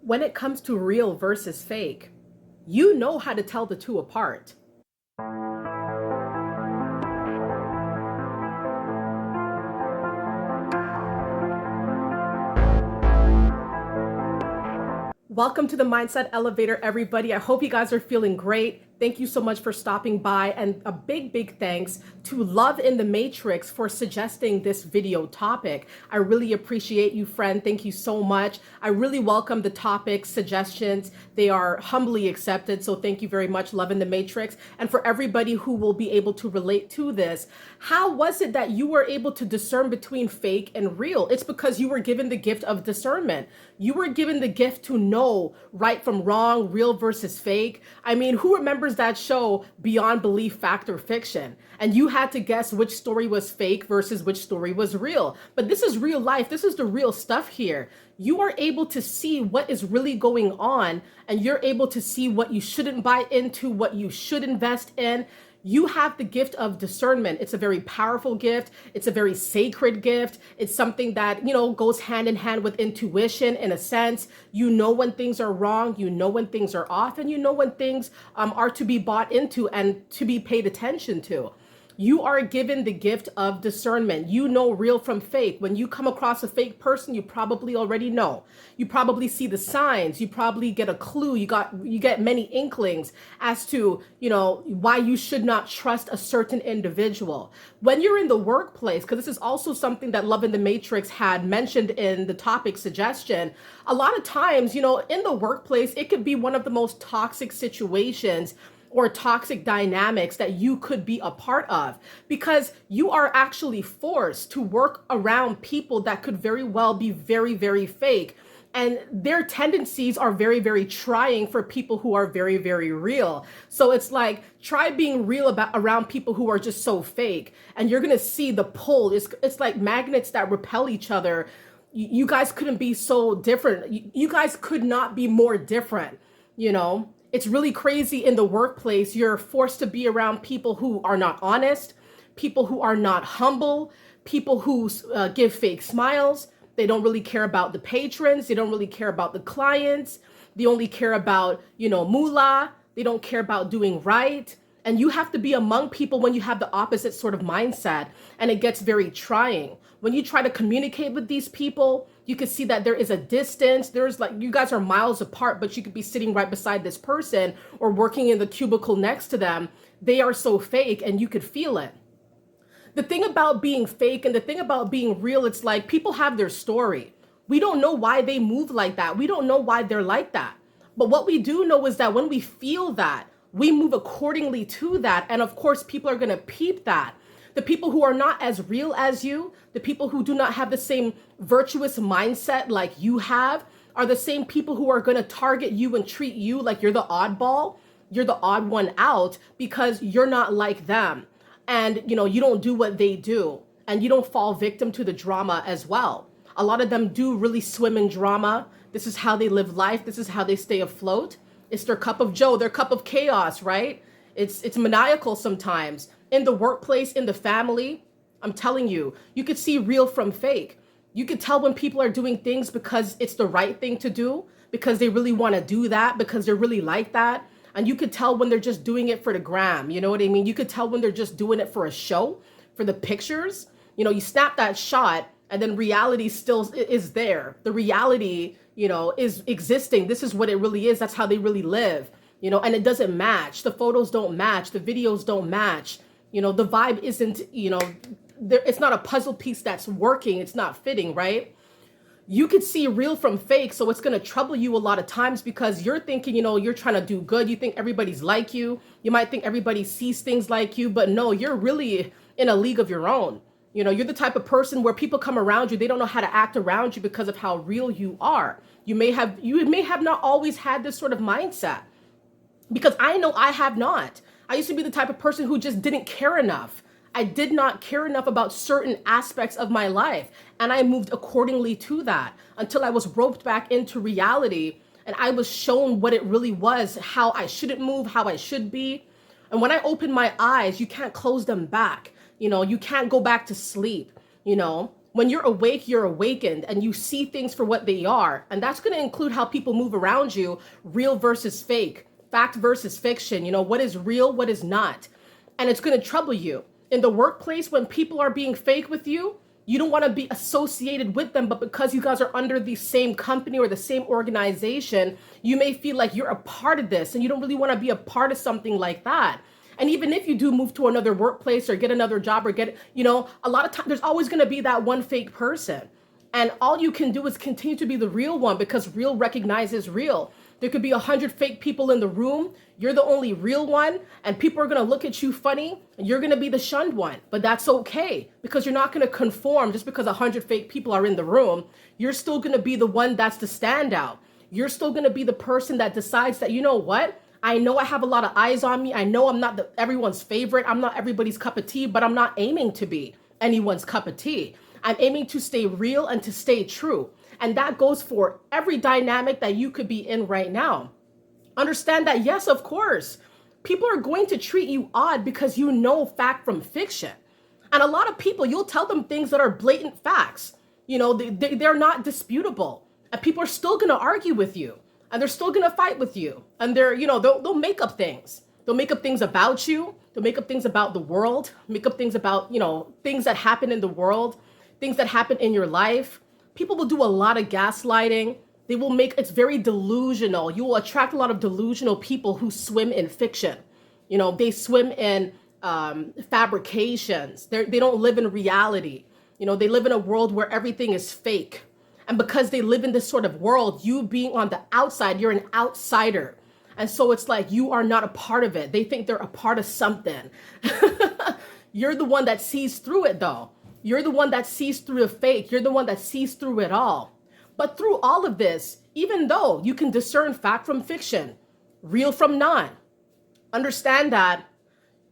When it comes to real versus fake, you know how to tell the two apart. Welcome to the Mindset Elevator, everybody. I hope you guys are feeling great. Thank you so much for stopping by, and a big thanks to Love in the Matrix for suggesting this video topic. I really appreciate you, friend. Thank you so much. I really welcome the topic suggestions. They are humbly accepted. So thank you very much, Love in the Matrix. And for everybody who will be able to relate to this, how was it that you were able to discern between fake and real? It's because you were given the gift of discernment. You were given the gift to know right from wrong, real versus fake. I mean, who remembers that show Beyond Belief, Fact or Fiction? And you had to guess which story was fake versus which story was real. But this is real life. This is the real stuff here. You are able to see what is really going on, and you're able to see what you shouldn't buy into, what you should invest in. You have the gift of discernment. It's a very powerful gift. It's a very sacred gift. It's something that, goes hand in hand with intuition in a sense. You know when things are wrong, you know when things are off, and you know when things are to be bought into and to be paid attention to. You are given the gift of discernment. You know real from fake. When you come across a fake person, you probably already know. You probably see the signs. You probably get a clue. You get many inklings as to, why you should not trust a certain individual. When you're in the workplace, because this is also something that Love in the Matrix had mentioned in the topic suggestion, a lot of times, in the workplace, it could be one of the most toxic situations or toxic dynamics that you could be a part of, because you are actually forced to work around people that could very well be very fake. And their tendencies are very trying for people who are very real. So it's like, try being real around people who are just so fake, and you're gonna see the pull. It's like magnets that repel each other. You guys couldn't be so different. You guys could not be more different, It's really crazy in the workplace. You're forced to be around people who are not honest, people who are not humble, people who give fake smiles. They don't really care about the patrons. They don't really care about the clients. They only care about, moolah. They don't care about doing right. And you have to be among people when you have the opposite sort of mindset, and it gets very trying. When you try to communicate with these people, you can see that there is a distance. There's like, you guys are miles apart, but you could be sitting right beside this person or working in the cubicle next to them. They are so fake, and you could feel it. The thing about being fake and the thing about being real, it's like people have their story. We don't know why they move like that. We don't know why they're like that. But what we do know is that when we feel that, we move accordingly to that. And of course, people are going to peep that. The people who are not as real as you, the people who do not have the same virtuous mindset like you have, are the same people who are going to target you and treat you like you're the oddball. You're the odd one out because you're not like them. And, you don't do what they do, and you don't fall victim to the drama as well. A lot of them do really swim in drama. This is how they live life. This is how they stay afloat. It's their cup of joe, their cup of chaos, right? It's maniacal sometimes. In the workplace, in the family, I'm telling you, you could see real from fake. You could tell when people are doing things because it's the right thing to do, because they really want to do that, because they're really like that. And you could tell when they're just doing it for the gram. You know what I mean? You could tell when they're just doing it for a show, for the pictures. You snap that shot, and then reality still is there. The reality, is existing. This is what it really is. That's how they really live, and it doesn't match. The photos don't match. The videos don't match. The vibe isn't, it's not a puzzle piece that's working. It's not fitting, right? You could see real from fake. So it's going to trouble you a lot of times because you're thinking, you're trying to do good. You think everybody's like you. You might think everybody sees things like you, but no, you're really in a league of your own. You're the type of person where people come around you, they don't know how to act around you because of how real you are. You may have not always had this sort of mindset, because I know I have not. I used to be the type of person who just didn't care enough. I did not care enough about certain aspects of my life, and I moved accordingly to that until I was roped back into reality, and I was shown what it really was, how I shouldn't move, how I should be. And when I open my eyes, you can't close them back. You can't go back to sleep. When you're awake, you're awakened and you see things for what they are. And that's going to include how people move around you, real versus fake, fact versus fiction, what is real, what is not. And it's going to trouble you. In the workplace, when people are being fake with you, you don't want to be associated with them, but because you guys are under the same company or the same organization, you may feel like you're a part of this and you don't really want to be a part of something like that. And even if you do move to another workplace or get another job or a lot of times there's always going to be that one fake person. And all you can do is continue to be the real one because real recognizes real. There could be 100 fake people in the room. You're the only real one, and people are going to look at you funny, and you're going to be the shunned one. But that's okay because you're not going to conform just because 100 fake people are in the room. You're still going to be the one that's the standout. You're still going to be the person that decides that, you know what? I know I have a lot of eyes on me. I know I'm not everyone's favorite. I'm not everybody's cup of tea, but I'm not aiming to be anyone's cup of tea. I'm aiming to stay real and to stay true. And that goes for every dynamic that you could be in right now. Understand that, yes, of course, people are going to treat you odd because you know fact from fiction. And a lot of people, you'll tell them things that are blatant facts. They're not disputable. And people are still going to argue with you. And they're still going to fight with you. And they'll make up things. They'll make up things about you. They'll make up things about the world. Make up things about, things that happen in the world, things that happen in your life. People will do a lot of gaslighting. It's very delusional. You will attract a lot of delusional people who swim in fiction. They swim in fabrications. They don't live in reality. They live in a world where everything is fake. And because they live in this sort of world, you being on the outside, you're an outsider. And so it's like you are not a part of it. They think they're a part of something. You're the one that sees through it, though. You're the one that sees through the fake. You're the one that sees through it all. But through all of this, even though you can discern fact from fiction, real from non, understand that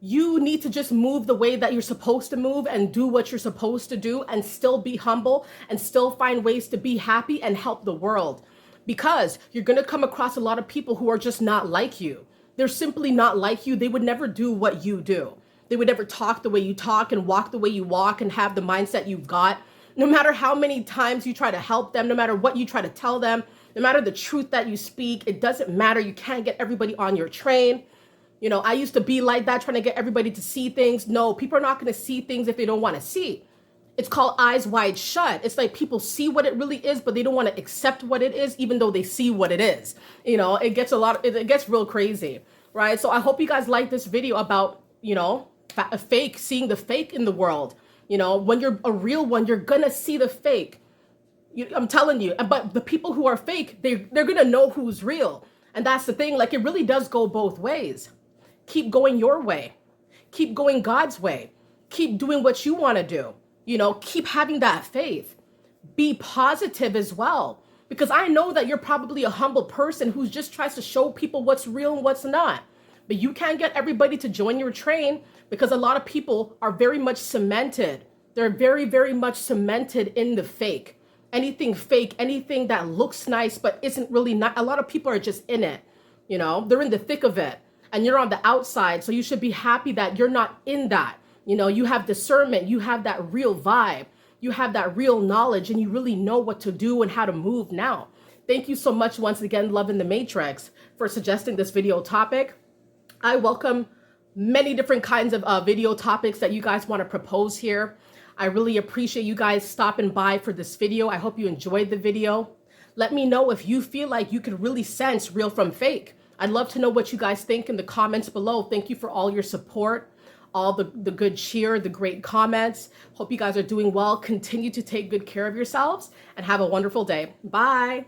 you need to just move the way that you're supposed to move and do what you're supposed to do and still be humble and still find ways to be happy and help the world. Because you're going to come across a lot of people who are just not like you. They're simply not like you. They would never do what you do. They would never talk the way you talk and walk the way you walk and have the mindset you've got. No matter how many times you try to help them, no matter what you try to tell them, no matter the truth that you speak, it doesn't matter. You can't get everybody on your train. I used to be like that, trying to get everybody to see things. No, people are not going to see things if they don't want to see. It's called eyes wide shut. It's like people see what it really is, but they don't want to accept what it is, even though they see what it is. It gets real crazy, right? So I hope you guys like this video about, a fake, seeing the fake in the world. When you're a real one, you're going to see the fake. I'm telling you, but the people who are fake, they're going to know who's real. And that's the thing. Like, it really does go both ways. Keep going your way. Keep going God's way. Keep doing what you want to do. Keep having that faith. Be positive as well. Because I know that you're probably a humble person who just tries to show people what's real and what's not. But you can't get everybody to join your train because a lot of people are very much cemented. They're very, very much cemented in the fake. Anything fake, anything that looks nice but isn't really not. A lot of people are just in it. They're in the thick of it. And you're on the outside, so you should be happy that you're not in that. You have discernment, you have that real vibe, you have that real knowledge, and you really know what to do and how to move now. Thank you so much once again, Love in the Matrix, for suggesting this video topic. I welcome many different kinds of video topics that you guys want to propose here. I really appreciate you guys stopping by for this video. I hope you enjoyed the video. Let me know if you feel like you could really sense real from fake. I'd love to know what you guys think in the comments below. Thank you for all your support, all the good cheer, the great comments. Hope you guys are doing well. Continue to take good care of yourselves and have a wonderful day. Bye.